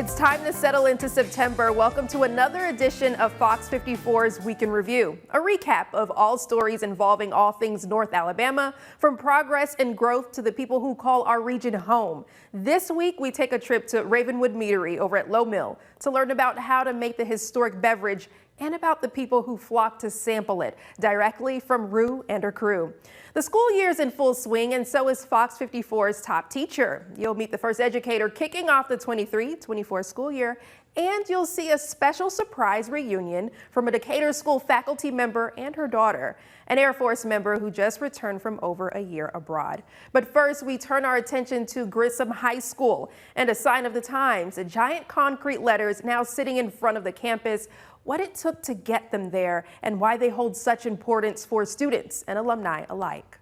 It's time to settle into September. Welcome to another edition of Fox 54's Week in Review, a recap of all stories involving all things North Alabama, from progress and growth to the people who call our region home. This week, we take a trip to Ravenwood Meadery over at Low Mill to learn about how to make the historic beverage and about the people who flock to sample it directly from Rue and her crew. The school year is in full swing, and so is Fox 54's top teacher. You'll meet the first educator kicking off the 23-24 school year, and you'll see a special surprise reunion from a Decatur school faculty member and her daughter, an Air Force member who just returned from over a year abroad. But first, we turn our attention to Grissom High School and a sign of the times, the giant concrete letters now sitting in front of the campus, what it took to get them there, and why they hold such importance for students and alumni alike.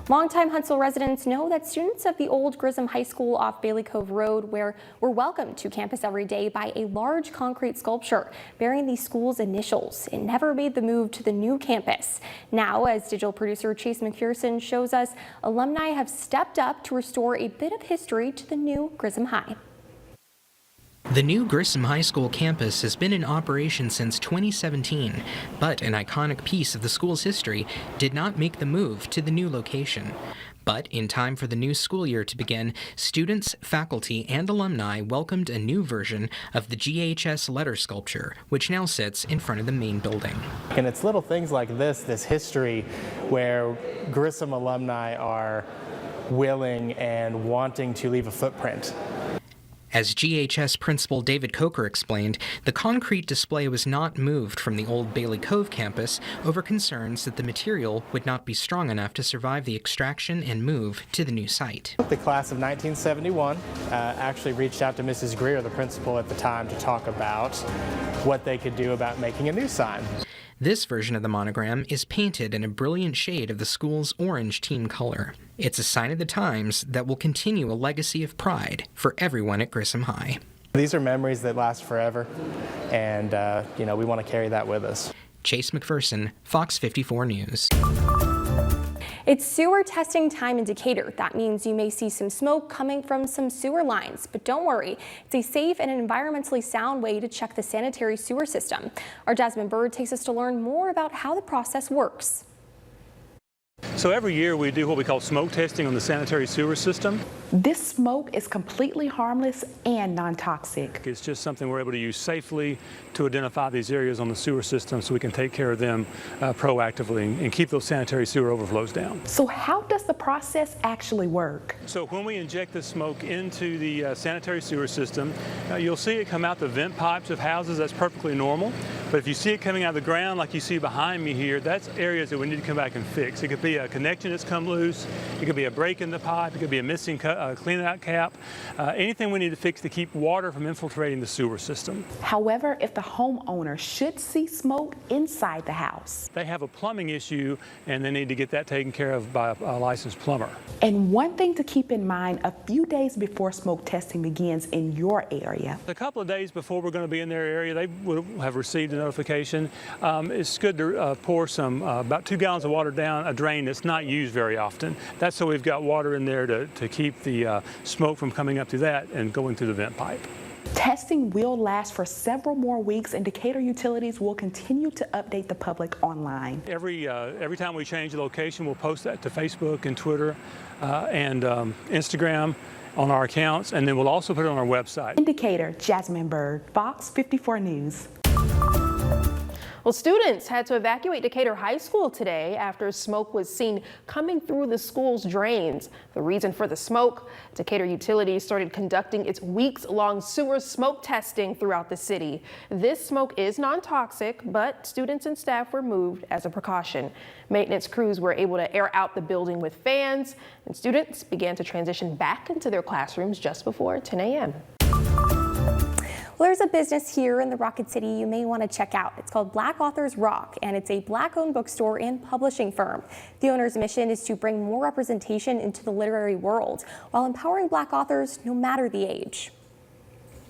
Longtime Huntsville residents know that students of the old Grissom High School off Bailey Cove Road were welcomed to campus every day by a large concrete sculpture bearing the school's initials. It never made the move to the new campus. Now, as digital producer Chase McPherson shows us, alumni have stepped up to restore a bit of history to the new Grissom High. The new Grissom High School campus has been in operation since 2017, but an iconic piece of the school's history did not make the move to the new location. But in time for the new school year to begin, students, faculty, and alumni welcomed a new version of the GHS letter sculpture, which now sits in front of the main building. And it's little things like this history, where Grissom alumni are willing and wanting to leave a footprint. As GHS Principal David Coker explained, the concrete display was not moved from the old Bailey Cove campus over concerns that the material would not be strong enough to survive the extraction and move to the new site. The class of 1971 actually reached out to Mrs. Greer, the principal at the time, to talk about what they could do about making a new sign. This version of the monogram is painted in a brilliant shade of the school's orange team color. It's a sign of the times that will continue a legacy of pride for everyone at Grissom High. These are memories that last forever, and we want to carry that with us. Chase McPherson, Fox 54 News. It's sewer testing time in Decatur. That means you may see some smoke coming from some sewer lines, but don't worry. It's a safe and an environmentally sound way to check the sanitary sewer system. Our Jasmine Bird takes us to learn more about how the process works. So every year we do what we call smoke testing on the sanitary sewer system. This smoke is completely harmless and non-toxic. It's just something we're able to use safely to identify these areas on the sewer system so we can take care of them proactively and keep those sanitary sewer overflows down. So how does the process actually work? So when we inject the smoke into the sanitary sewer system, you'll see it come out the vent pipes of houses. That's perfectly normal. But if you see it coming out of the ground like you see behind me here, that's areas that we need to come back and fix. It could be a connection that's come loose. It could be a break in the pipe. It could be a missing clean-out cap. Anything we need to fix to keep water from infiltrating the sewer system. However, if the homeowner should see smoke inside the house, they have a plumbing issue and they need to get that taken care of by a licensed plumber. And one thing to keep in mind, a few days before smoke testing begins in your area. A couple of days before we're going to be in their area, they will have received a notification. It's good to pour about 2 gallons of water down a drain that's not used very often. That's so we've got water in there to keep the smoke from coming up through that and going through the vent pipe. Testing will last for several more weeks, and Decatur Utilities will continue to update the public online. Every time we change the location, we'll post that to Facebook and Twitter and Instagram on our accounts, and then we'll also put it on our website. In Decatur, Jasmine Bird, Fox 54 News. Well, students had to evacuate Decatur High School today after smoke was seen coming through the school's drains. The reason for the smoke? Decatur Utilities started conducting its weeks-long sewer smoke testing throughout the city. This smoke is non-toxic, but students and staff were moved as a precaution. Maintenance crews were able to air out the building with fans, and students began to transition back into their classrooms just before 10 a.m. Well, there's a business here in the Rocket City you may want to check out. It's called Black Authors Rock, and it's a Black-owned bookstore and publishing firm. The owner's mission is to bring more representation into the literary world while empowering Black authors no matter the age.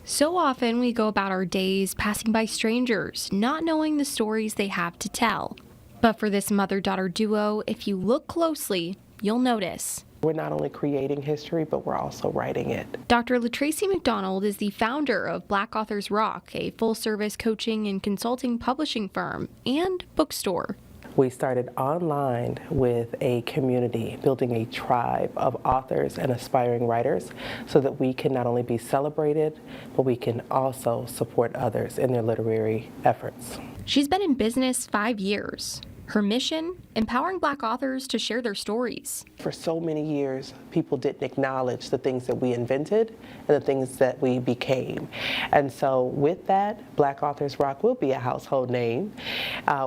So often we go about our days passing by strangers, not knowing the stories they have to tell. But for this mother-daughter duo, if you look closely, you'll notice We're not only creating history, but we're also writing it. Dr. LaTracy McDonald is the founder of Black Authors Rock, a full-service coaching and consulting publishing firm and bookstore. We started online with a community, building a tribe of authors and aspiring writers so that we can not only be celebrated, but we can also support others in their literary efforts. She's been in business 5 years. Her mission, empowering Black authors to share their stories. For so many years, people didn't acknowledge the things that we invented and the things that we became. And so with that, Black Authors Rock will be a household name.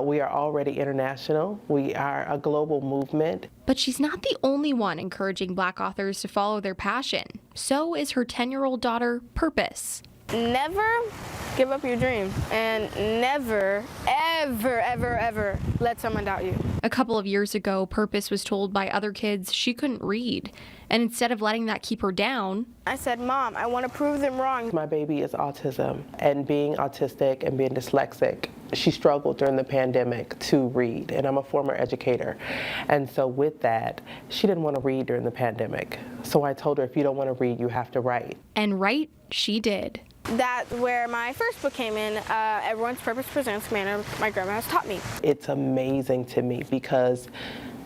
We are already international. We are a global movement. But she's not the only one encouraging Black authors to follow their passion. So is her 10-year-old daughter, Purpose. Never give up your dream, and never, ever, ever, ever let someone doubt you. A couple of years ago, Purpose was told by other kids she couldn't read. And instead of letting that keep her down, I said, Mom, I want to prove them wrong. My baby is autism, and being autistic and being dyslexic, she struggled during the pandemic to read, and I'm a former educator. And so with that, she didn't want to read during the pandemic. So I told her, if you don't want to read, you have to write. And write she did. That's where my first book came in, Everyone's Purpose Presents Manner My Grandma Has Taught Me. It's amazing to me because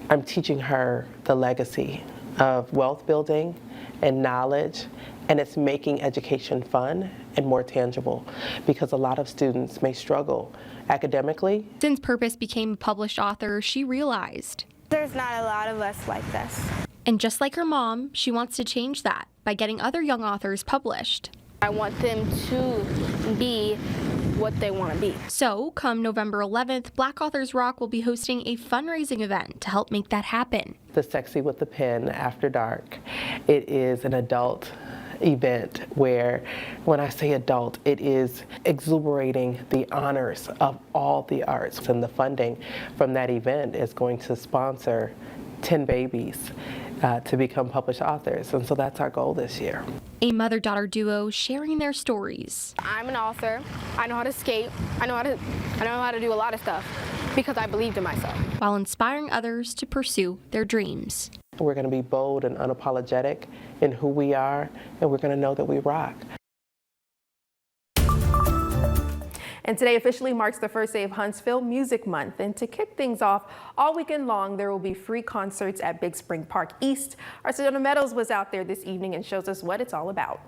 I'm teaching her the legacy of wealth building and knowledge, and it's making education fun and more tangible because a lot of students may struggle academically. Since Purpose became a published author, she realized there's not a lot of us like this. And just like her mom, she wants to change that by getting other young authors published. I want them to be what they want to be. So, come November 11th, Black Authors Rock will be hosting a fundraising event to help make that happen. The Sexy with the Pen After Dark. It is an adult event where, when I say adult, it is exuberating the honors of all the arts. And the funding from that event is going to sponsor 10 babies to become published authors, and so that's our goal this year. A mother-daughter duo sharing their stories. I'm an author. I know how to skate. I know how to do a lot of stuff because I believed in myself. While inspiring others to pursue their dreams. We're going to be bold and unapologetic in who we are, and we're going to know that we rock. And today officially marks the first day of Huntsville Music Month. And to kick things off, all weekend long, there will be free concerts at Big Spring Park East. Our Sedona Meadows was out there this evening and shows us what it's all about.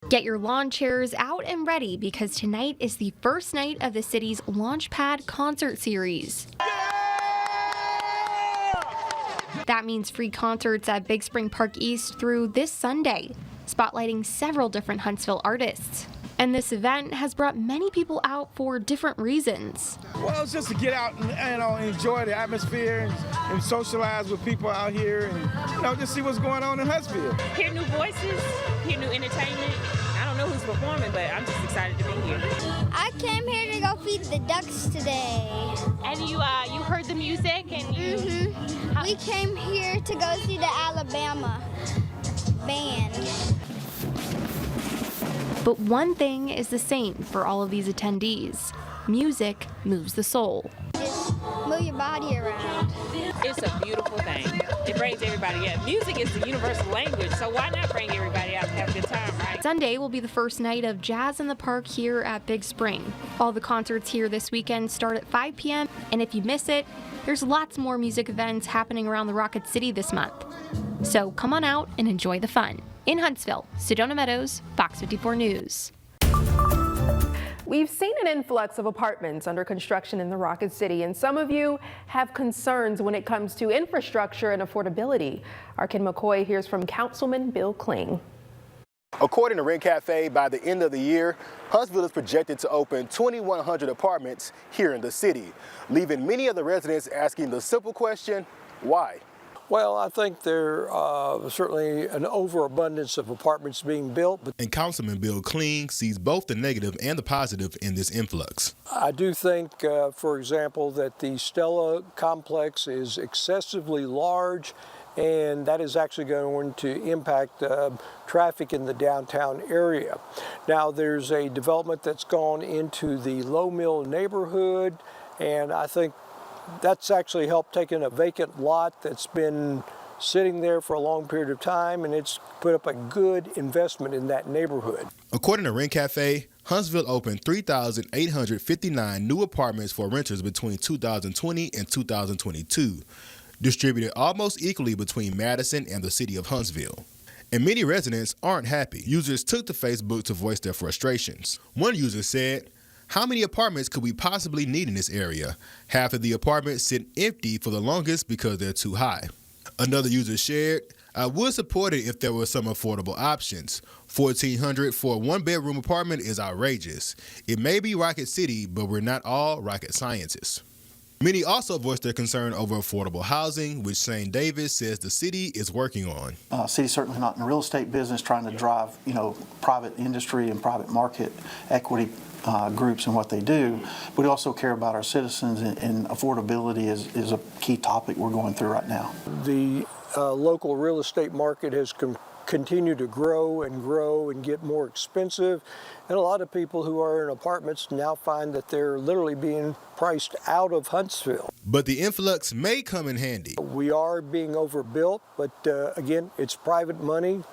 Get your lawn chairs out and ready because tonight is the first night of the city's Launchpad concert series. That means free concerts at Big Spring Park East through this Sunday, spotlighting several different Huntsville artists. And this event has brought many people out for different reasons. Well, it's just to get out and enjoy the atmosphere and socialize with people out here and just see what's going on in Huntsville. Hear new voices, hear new entertainment. I don't know who's performing, but I'm just excited to be here. I came here to go feed the ducks today. And you heard the music and you... We came here to go see the Alabama band. But one thing is the same for all of these attendees. Music moves the soul. Just move your body around. It's a beautiful thing. It brings everybody up. Music is the universal language, so why not bring everybody out to have a good time, right? Sunday will be the first night of Jazz in the Park here at Big Spring. All the concerts here this weekend start at 5 p.m., and if you miss it, there's lots more music events happening around the Rocket City this month. So come on out and enjoy the fun. In Huntsville, Sedona Meadows, Fox 54 News. We've seen an influx of apartments under construction in the Rocket City, and some of you have concerns when it comes to infrastructure and affordability. Our Ken McCoy hears from Councilman Bill Kling. According to Rent Cafe, by the end of the year, Huntsville is projected to open 2,100 apartments here in the city, leaving many of the residents asking the simple question, why? Well, I think there certainly an overabundance of apartments being built. And Councilman Bill Kling sees both the negative and the positive in this influx. I do think, for example, that the Stella complex is excessively large, and that is actually going to impact traffic in the downtown area. Now, there's a development that's gone into the Low Mill neighborhood, and I think that's actually helped taking a vacant lot that's been sitting there for a long period of time, and it's put up a good investment in that neighborhood. According to Rent Cafe, Huntsville opened 3,859 new apartments for renters between 2020 and 2022, distributed almost equally between Madison and the city of Huntsville. And many residents aren't happy. Users took to Facebook to voice their frustrations. One user said, "How many apartments could we possibly need in this area? Half of the apartments sit empty for the longest because they're too high." Another user shared, "I would support it if there were some affordable options. $1,400 for a one-bedroom apartment is outrageous. It may be Rocket City, but we're not all rocket scientists." Many also voiced their concern over affordable housing, which Shane Davis says the city is working on. City's certainly not in the real estate business trying to drive, private industry and private market equity groups and what they do, but we also care about our citizens, and affordability is a key topic we're going through right now. The local real estate market has continue to grow and get more expensive. And a lot of people who are in apartments now find that they're literally being priced out of Huntsville. But the influx may come in handy. We are being overbuilt, but again, it's private money.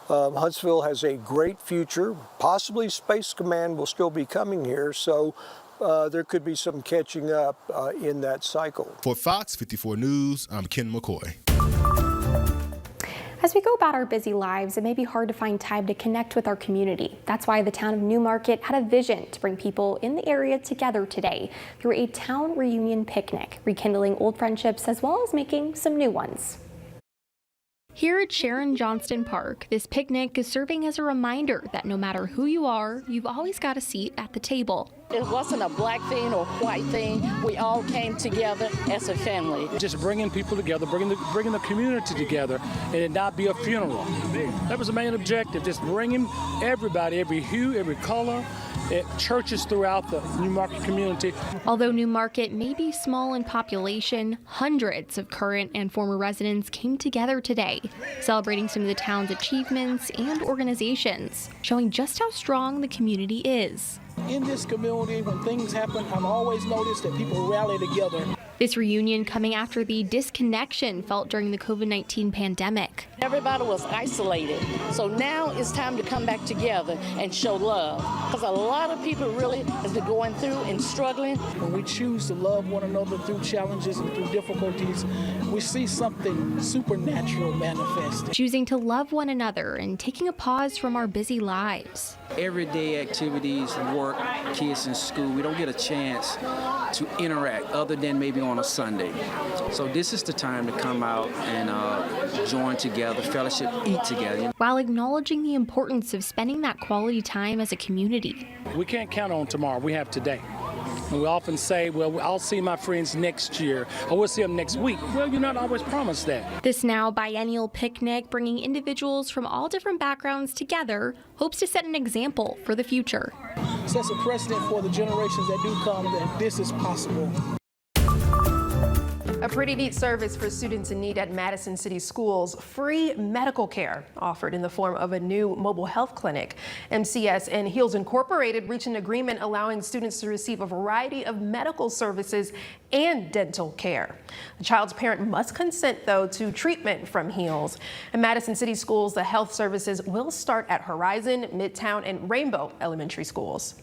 Huntsville has a great future. Possibly Space Command will still be coming here, so there could be some catching up in that cycle. For Fox 54 News, I'm Ken McCoy. As we go about our busy lives, it may be hard to find time to connect with our community. That's why the town of Newmarket had a vision to bring people in the area together today through a town reunion picnic, rekindling old friendships as well as making some new ones. Here at Sharon Johnston Park, this picnic is serving as a reminder that no matter who you are, you've always got a seat at the table. It wasn't a black thing or white thing. We all came together as a family. Just bringing people together, bringing the community together, and it not be a funeral. That was the main objective, just bringing everybody, every hue, every color, at churches throughout the Newmarket community. Although Newmarket may be small in population, hundreds of current and former residents came together today, celebrating some of the town's achievements and organizations, showing just how strong the community is. In this community, when things happen, I've always noticed that people rally together. This reunion coming after the disconnection felt during the COVID-19 pandemic. Everybody was isolated, so now it's time to come back together and show love, because a lot of people really has been going through and struggling. When we choose to love one another through challenges and through difficulties, we see something supernatural manifest. Choosing to love one another and taking a pause from our busy lives. Everyday activities, work, kids in school, we don't get a chance to interact other than maybe on a Sunday. So this is the time to come out and join together, fellowship, eat together. While acknowledging the importance of spending that quality time as a community. We can't count on tomorrow, we have today. And we often say, well, I'll see my friends next year, or we'll see them next week. Well, you're not always promised that. This now biennial picnic, bringing individuals from all different backgrounds together, hopes to set an example for the future. Sets a precedent for the generations that do come that this is possible. A pretty neat service for students in need at Madison City Schools. Free medical care offered in the form of a new mobile health clinic. MCS and Heals Incorporated reached an agreement allowing students to receive a variety of medical services and dental care. The child's parent must consent, though, to treatment from Heals. At Madison City Schools, the health services will start at Horizon, Midtown, and Rainbow Elementary Schools.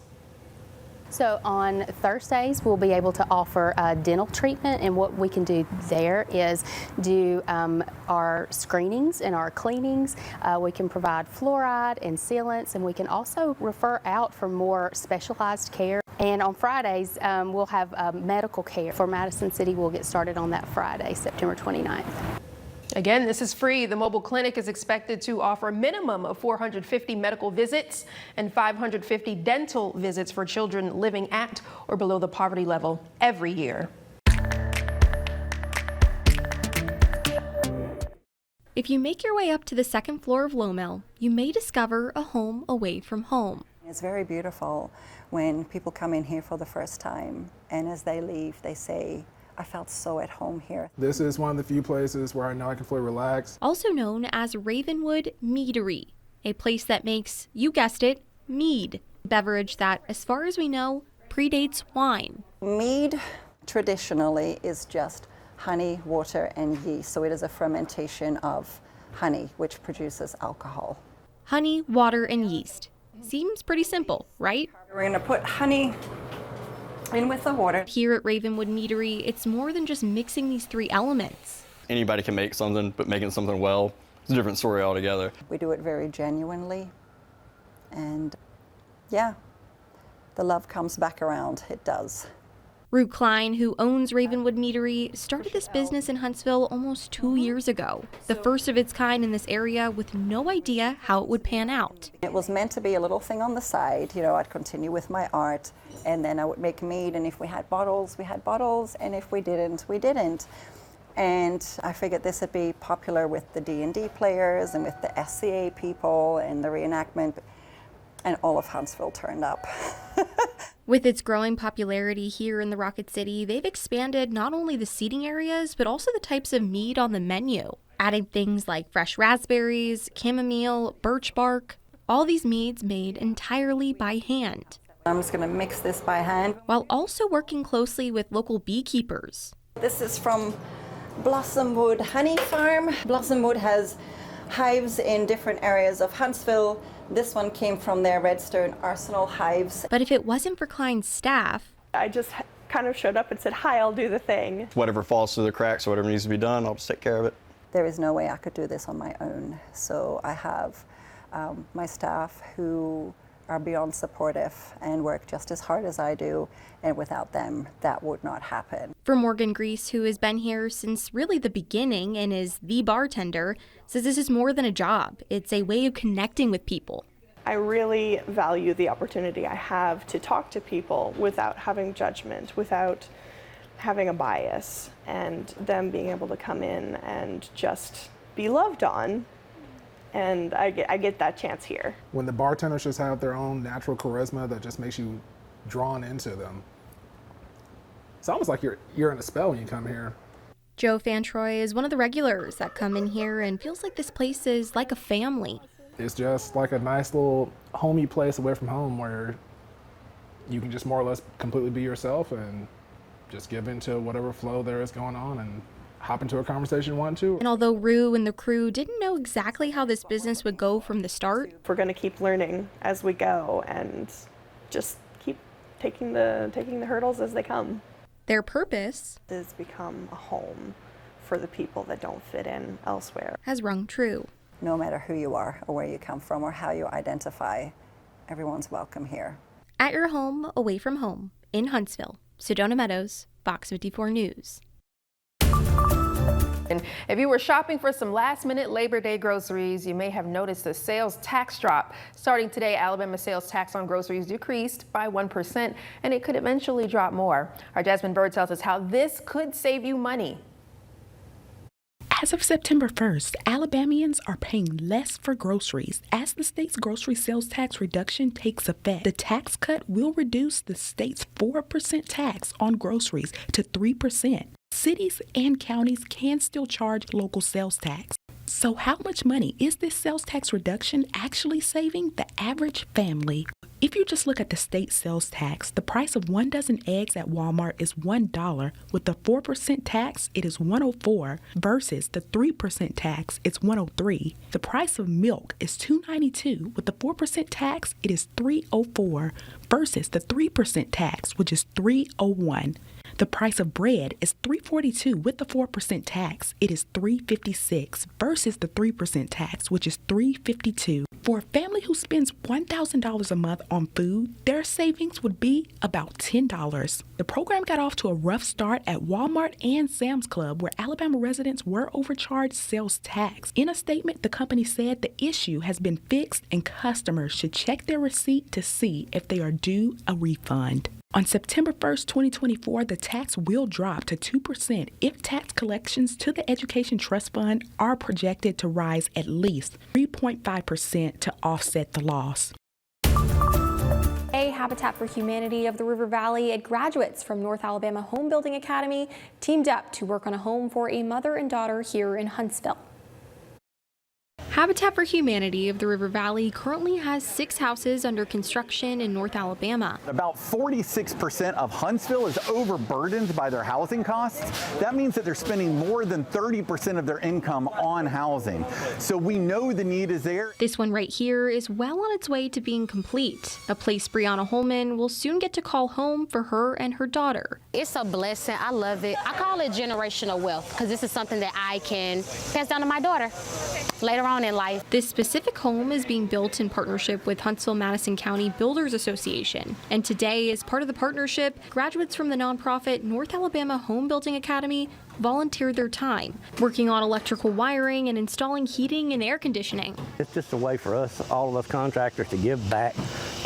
So on Thursdays, we'll be able to offer dental treatment, and what we can do there is do our screenings and our cleanings. We can provide fluoride and sealants, and we can also refer out for more specialized care. And on Fridays, we'll have medical care for Madison City. We'll get started on that Friday, September 29th. Again, this is free. The mobile clinic is expected to offer a minimum of 450 medical visits and 550 dental visits for children living at or below the poverty level every year. If you make your way up to the second floor of Lowmill, you may discover a home away from home. It's very beautiful when people come in here for the first time, and as they leave, they say, I felt so at home here. This is one of the few places where I know I can fully relax. Also known as Ravenwood Meadery, a place that makes, you guessed it, mead, a beverage that, as far as we know, predates wine. Mead traditionally is just honey, water, and yeast. So it is a fermentation of honey, which produces alcohol. Honey, water, and yeast. Seems pretty simple, right? We're going to put honey in with the water. Here at Ravenwood Meadery, it's more than just mixing these three elements. Anybody can make something, but making something well is a different story altogether. We do it very genuinely, and yeah, the love comes back around. It does. Rue Klein, who owns Ravenwood Meadery, started this business in Huntsville almost 2 years ago. The first of its kind in this area, with no idea how it would pan out. It was meant to be a little thing on the side. You know, I'd continue with my art, and then I would make mead, and if we had bottles, we had bottles, and if we didn't, we didn't. And I figured this would be popular with the D&D players and with the SCA people and the reenactment, and all of Huntsville turned up. With its growing popularity here in the Rocket City, they've expanded not only the seating areas, but also the types of mead on the menu, adding things like fresh raspberries, chamomile, birch bark, all these meads made entirely by hand. I'm just going to mix this by hand. While also working closely with local beekeepers. This is from Blossomwood Honey Farm. Blossomwood has hives in different areas of Huntsville. This one came from their Redstone Arsenal hives. But if it wasn't for Klein's staff, I just kind of showed up and said, hi, I'll do the thing. Whatever falls through the cracks or whatever needs to be done, I'll just take care of it. There is no way I could do this on my own. So I have my staff who are beyond supportive and work just as hard as I do, and without them, that would not happen. For Morgan Grease, who has been here since really the beginning and is the bartender, says this is more than a job. It's a way of connecting with people. I really value the opportunity I have to talk to people without having judgment, without having a bias, and them being able to come in and just be loved on. And I get that chance here. When the bartenders just have their own natural charisma that just makes you drawn into them, it's almost like you're in a spell when you come here. Joe Fantroy is one of the regulars that come in here and feels like this place is like a family. It's just like a nice little homey place away from home where you can just more or less completely be yourself and just give into whatever flow there is going on and hop into a conversation you want to. And although Rue and the crew didn't know exactly how this business would go from the start, we're going to keep learning as we go and just keep taking the hurdles as they come. Their purpose is become a home for the people that don't fit in elsewhere. Has rung true. No matter who you are or where you come from or how you identify, everyone's welcome here. At your home, away from home, in Huntsville. Sedona Meadows, FOX54 News. And if you were shopping for some last-minute Labor Day groceries, you may have noticed the sales tax drop. Starting today, Alabama sales tax on groceries decreased by 1%, and it could eventually drop more. Our Jasmine Bird tells us how this could save you money. As of September 1st, Alabamians are paying less for groceries as the state's grocery sales tax reduction takes effect. The tax cut will reduce the state's 4% tax on groceries to 3%. Cities and counties can still charge local sales tax. So how much money is this sales tax reduction actually saving the average family? If you just look at the state sales tax, the price of 1 dozen eggs at Walmart is $1. With the 4% tax, it is $1.04 versus the 3% tax, it's $1.03. The price of milk is $2.92. With the 4% tax, it is $3.04 versus the 3% tax, which is $3.01. The price of bread is $3.42 with the 4% tax. It is $3.56 versus the 3% tax, which is $3.52. For a family who spends $1,000 a month on food, their savings would be about $10. The program got off to a rough start at Walmart and Sam's Club, where Alabama residents were overcharged sales tax. In a statement, the company said the issue has been fixed and customers should check their receipt to see if they are due a refund. On September 1st, 2024, the tax will drop to 2% if tax collections to the Education Trust Fund are projected to rise at least 3.5% to offset the loss. A Habitat for Humanity of the River Valley and graduates from North Alabama Home Building Academy teamed up to work on a home for a mother and daughter here in Huntsville. Habitat for Humanity of the River Valley currently has 6 houses under construction in North Alabama. About 46% of Huntsville is overburdened by their housing costs. That means that they're spending more than 30% of their income on housing. So we know the need is there. This one right here is well on its way to being complete, a place Brianna Holman will soon get to call home for her and her daughter. It's a blessing. I love it. I call it generational wealth because this is something that I can pass down to my daughter later on in life. This specific home is being built in partnership with Huntsville-Madison County Builders Association. And today, as part of the partnership, graduates from the nonprofit North Alabama Home Building Academy volunteered their time, working on electrical wiring and installing heating and air conditioning. It's just a way for us, all of us contractors, to give back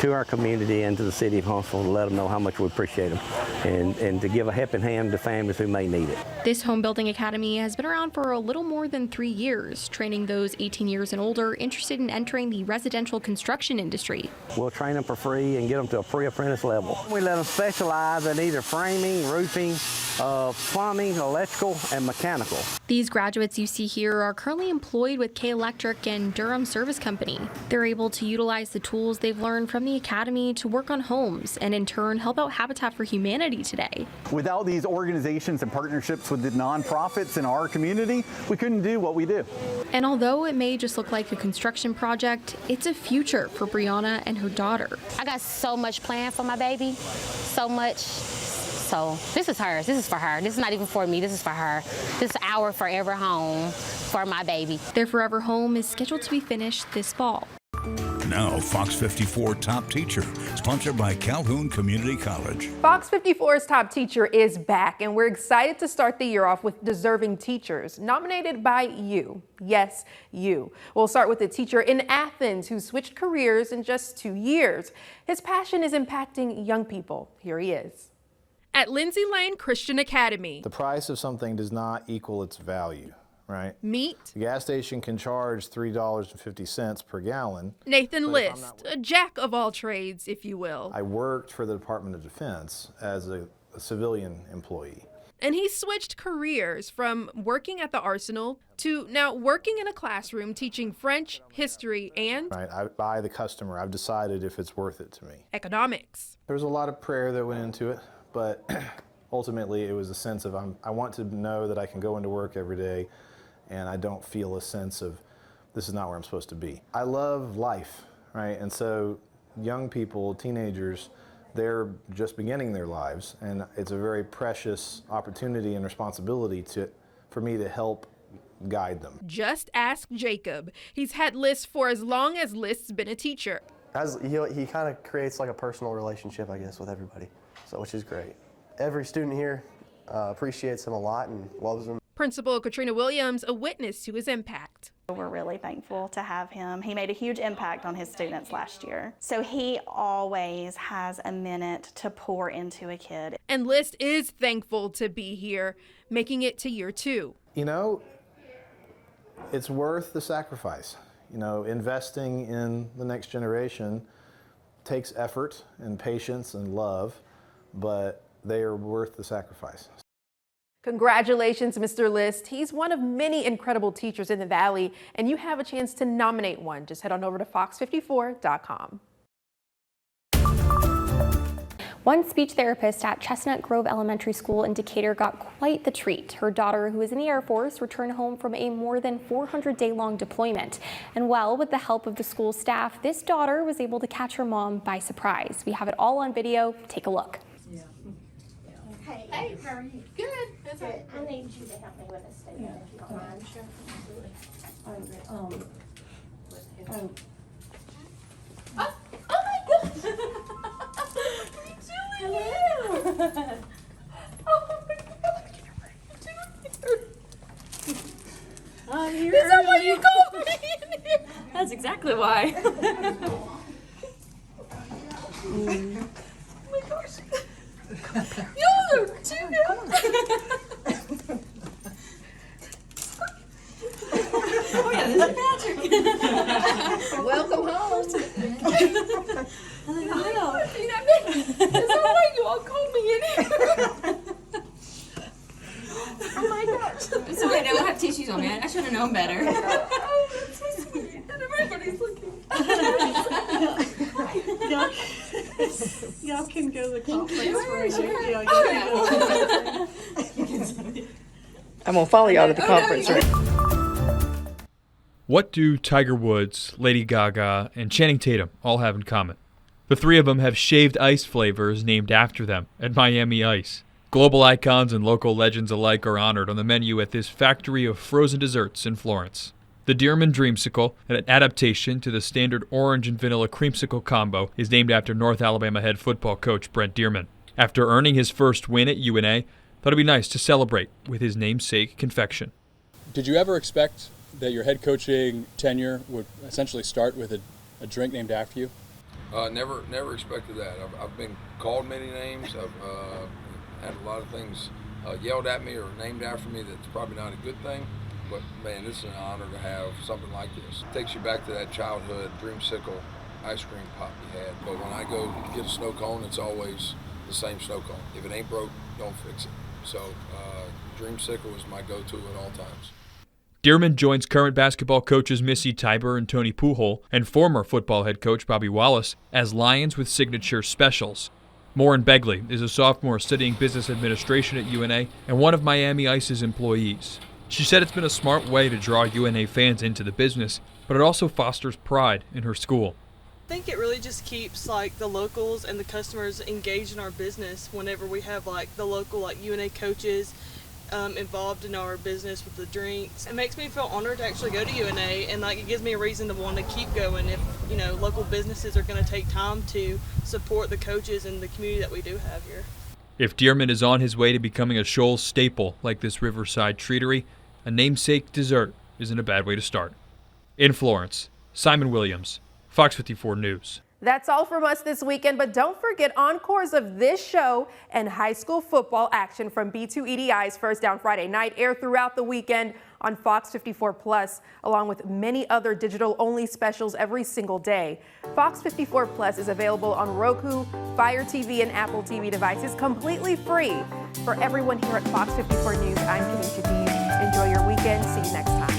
to our community and to the city of Huntsville to let them know how much we appreciate them and to give a helping hand to families who may need it. This home building academy has been around for a little more than 3 years, training those 18 years and older interested in entering the residential construction industry. We'll train them for free and get them to a pre-apprentice level. We let them specialize in either framing, roofing, plumbing, electrical, and mechanical. These graduates you see here are currently employed with K Electric and Durham Service Company. They're able to utilize the tools they've learned from the academy to work on homes and in turn help out Habitat for Humanity today. Without these organizations and partnerships with the nonprofits in our community, we couldn't do what we do. And although it may just look like a construction project, it's a future for Brianna and her daughter. I got so much planned for my baby, so much. So this is hers. This is for her. This is not even for me. This is for her. This is our forever home for my baby. Their forever home is scheduled to be finished this fall. Now, Fox 54 Top Teacher, sponsored by Calhoun Community College. Fox 54's Top Teacher is back, and we're excited to start the year off with deserving teachers nominated by you. Yes, you. We'll start with a teacher in Athens who switched careers in just 2 years. His passion is impacting young people. Here he is. At Lindsay Lane Christian Academy. The price of something does not equal its value, right? Meet the gas station can charge $3.50 per gallon. Nathan List, a jack of all trades, if you will. I worked for the Department of Defense as a civilian employee. And he switched careers from working at the arsenal to now working in a classroom teaching French, history, and by the customer, I've decided if it's worth it to me. Economics. There's a lot of prayer that went into it. But ultimately, it was a sense of I want to know that I can go into work every day and I don't feel a sense of this is not where I'm supposed to be. I love life, right? And so young people, teenagers, they're just beginning their lives, and it's a very precious opportunity and responsibility for me to help guide them. Just ask Jacob. He's had List for as long as List's been a teacher. He kind of creates like a personal relationship, I guess, with everybody. So, which is great. Every student here appreciates him a lot and loves him. Principal Katrina Williams, a witness to his impact. We're really thankful to have him. He made a huge impact on his students last year. So he always has a minute to pour into a kid. And List is thankful to be here, making it to year 2. You know, it's worth the sacrifice. You know, investing in the next generation takes effort and patience and love, but they are worth the sacrifice. Congratulations, Mr. List. He's one of many incredible teachers in the Valley, and you have a chance to nominate one. Just head on over to fox54.com. One speech therapist at Chestnut Grove Elementary School in Decatur got quite the treat. Her daughter, who is in the Air Force, returned home from a more than 400-day-long deployment. And well, with the help of the school staff, this daughter was able to catch her mom by surprise. We have it all on video. Take a look. Hey, how are you? Good. That's good. I need you to help me with a statement if you don't mind. Sure. Oh my gosh! Hello. Oh my God! I'm here. Is that why you called me? That's exactly why. Oh my gosh! Y'all are too good. Oh yeah, this is Patrick. Welcome home. Hello. Is that why you all called me in here? Oh my gosh. It's okay, they don't have tissues on me. I should have known better. Oh, that's so sweet. Y'all can go to the conference. I'm gonna follow y'all to the conference, right? What do Tiger Woods, Lady Gaga, and Channing Tatum all have in common? The three of them have shaved ice flavors named after them at Miami Ice. Global icons and local legends alike are honored on the menu at this factory of frozen desserts in Florence. The Deerman Dreamsicle, an adaptation to the standard orange and vanilla creamsicle combo, is named after North Alabama head football coach Brent Deerman. After earning his first win at UNA, thought it'd be nice to celebrate with his namesake confection. Did you ever expect that your head coaching tenure would essentially start with a drink named after you? Never expected that. I've been called many names. I've had a lot of things yelled at me or named after me that's probably not a good thing. But man, this is an honor to have something like this. It takes you back to that childhood Dreamsicle ice cream pop you had. But when I go get a snow cone, it's always the same snow cone. If it ain't broke, don't fix it. So Dreamsicle is my go-to at all times. Deerman joins current basketball coaches Missy Tiber and Tony Pujol and former football head coach Bobby Wallace as Lions with Signature Specials. Maureen Begley is a sophomore studying business administration at UNA and one of Miami Ice's employees. She said it's been a smart way to draw UNA fans into the business, but it also fosters pride in her school. I think it really just keeps like the locals and the customers engaged in our business whenever we have like the local like UNA coaches involved in our business with the drinks. It makes me feel honored to actually go to UNA, and like it gives me a reason to want to keep going if local businesses are going to take time to support the coaches and the community that we do have here. If Deerman is on his way to becoming a Shoals staple like this Riverside treatery, a namesake dessert isn't a bad way to start. In Florence, Simon Williams, Fox 54 News. That's all from us this weekend, but don't forget encores of this show and high school football action from B2 EDI's First Down Friday night air throughout the weekend on Fox 54 Plus, along with many other digital-only specials every single day. Fox 54 Plus is available on Roku, Fire TV, and Apple TV devices completely free. For everyone here at Fox 54 News, I'm Kanisha Dees. Enjoy your weekend. See you next time.